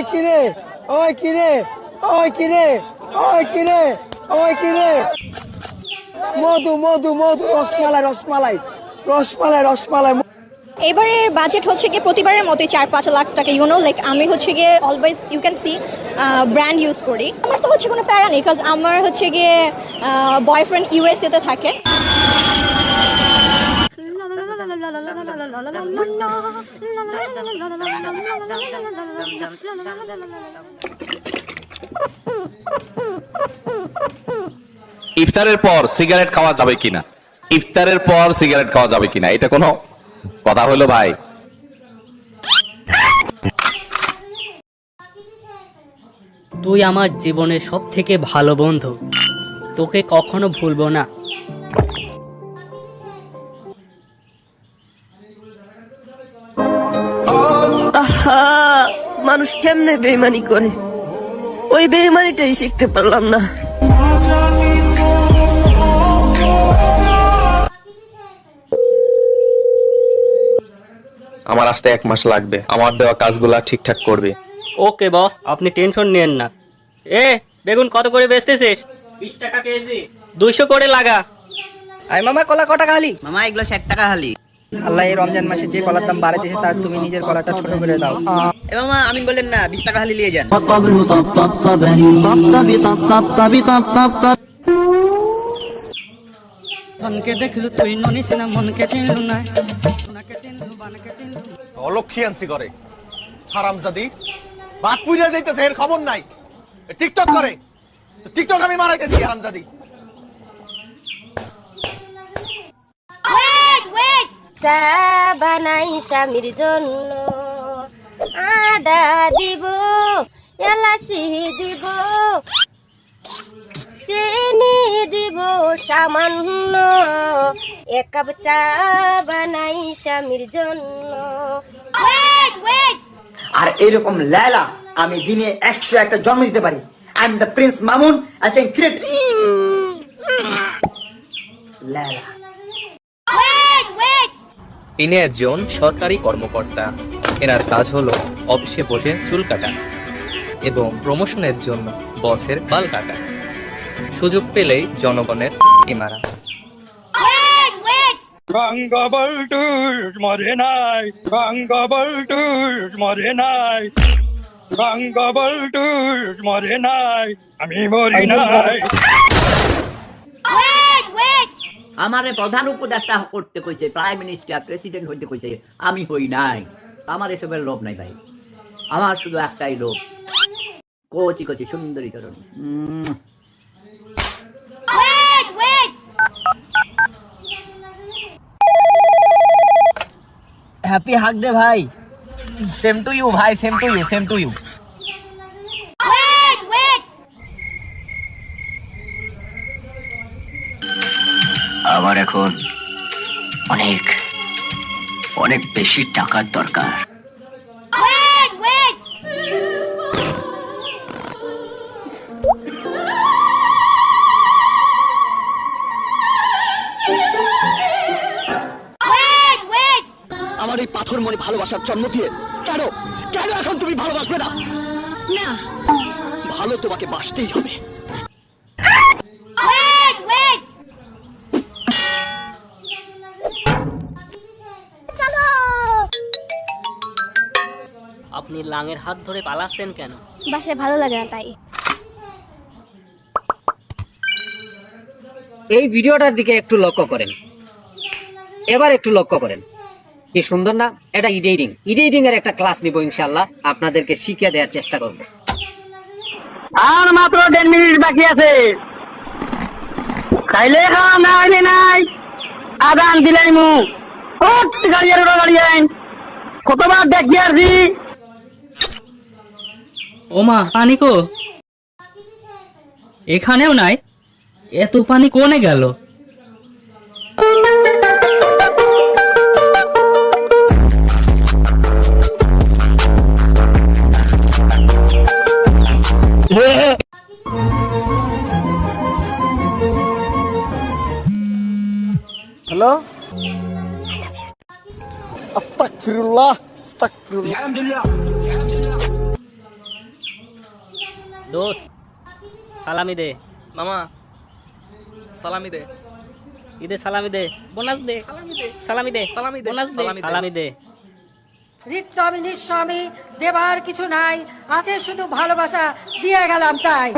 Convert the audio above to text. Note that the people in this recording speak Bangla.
ওই কিরে, ওই কিরে, ওই কিরে, ওই কিরে, ওই কিরে, মধু মধু মধু, রসমালাই রসমালাই রসমালাই রসমালাই। এবারের বাজেট হচ্ছে গিয়ে প্রতিবারের মতোই 4-5 লাখ টাকা। লাইক আমি হচ্ছে গিয়ে always you can see brand use করি। আমার তো হচ্ছে কোনো প্যারা নেই, বিকজ আমার হচ্ছে গিয়ে বয়ফ্রেন্ড ইউএসএ তে থাকে। ইফতারের পর সিগারেট খাওয়া যাবে কিনা? ইফতারের পর সিগারেট খাওয়া যাবে কিনা, এটা কোনো কথা হলো ভাই? তুই আমার জীবনের সব থেকে ভালো বন্ধু, তোকে কখনো ভুলবো না। মানুষ কেমনে বেইমানি করে, ওই বেইমানিটাই শিখতে পারলাম না। আমার আসতে 1 মাস লাগবে, আমার দেওয়া কাজগুলা ঠিকঠাক করবে। ওকে বস, আপনি টেনশন নেন না। বেগুন কত করে বেচতেছিস? 20 টাকা কেজি। 200 করে লাগা। আই মামা, কলা কত টাকা হালি? মামা এগুলো 60 টাকা হালি। আল্লাহ, এই রমজান মাসে যে কলার দাম বাড়াইতেছে তার তুমি নিজের কলাটা ছোট করে দাও। এ মামা আমিন বললেন না, 20 টাকা হালি নিয়ে যান। মনকে দেখলু তুই ননিস না, মনকে চিনলু না, সোনাকে চিনলু বানকে চিনলু। অলক্ষী আনছি করে হারামজাদি, বাদ পুইরা যাইতেছে, এর খবর নাই। টিকটক করে, টিকটক আমি মারাইতেছি হারামজাদি। চা বানাই স্বামীর জন্য, আদা দিব, এলাচি দিব, চিনি দিব সামান্য, 1 কাপ চা বানাই স্বামীর জন্য। আর এরকম লেলা আমি দিনে 101টা জন্ম দিতে পারি। I am the prince Mamun, I can create লেলা। ইনি একজন সরকারি কর্মকর্তা। এনার কাজ হলো অফিসে বসে চুল কাটা এবং প্রমোশনের জন্য বসের বাল কাটা। সুযোগ পেলেই জনগণের মারা। বঙ্গবল্টুস মরে নাই, বঙ্গবল্টুস মরে নাই, বঙ্গবল্টুস মরে নাই, আমি মরি নাই। আমারে প্রধান উপদেষ্টা করতে কইছে, প্রাইম মিনিস্টার, প্রেসিডেন্ট হইতে কইছে, আমি হই নাই। আমার এসবের লোভ নাই ভাই, আমার শুধু একটাই লোভ, কচি কচি সুন্দরী তরুণী। হ্যাপি হাগ ডে ভাই। সেম টু ইউ ভাই, same to you, same to you. আমার এখন অনেক অনেক বেশি টাকার দরকার। আমার এই পাথর মনে ভালোবাসার জন্ম দিয়ে কেন কেন এখন তুমি ভালোবাসবে না? না, ভালো তোমাকে বাসতেই হবে। আপনি লাঙের হাত ধরে পালাচ্ছেন কেন? বাসায় ভালো লাগে না তাই। এই ভিডিওটার দিকে একটু লক্ষ্য করেন, এবার একটু লক্ষ্য করেন, কি সুন্দর না? এটা এডিটিং এর একটা ক্লাস নিব ইনশাআল্লাহ, আপনাদেরকে শিখিয়ে দেওয়ার চেষ্টা করব। আর মাত্র 10 মিনিট বাকি আছে, খাইলে খাওয়া না হইলে নাই, আদান দিলাই মু গাড়ি আইন কতবার দেখি আসি। ওমা, পানি কো? এখানেও নাই, এত পানি কোনে গেল? হ্যালো, আস্তাগফিরুল্লাহ, আস্তাগফিরুল্লাহ। দোস্ত সালামি দে। মামা সালামি দে। ঈদে সালামি দে, বোনাস দে, সালামি দে, সালামি দে, সালামি দে, বোনাস দে, সালামি দে। সালামি দে। রিক্ত আমি নিঃস্বামী, দেবার কিছু নাই, আছে শুধু ভালোবাসা, দিয়ে গেলাম তাই।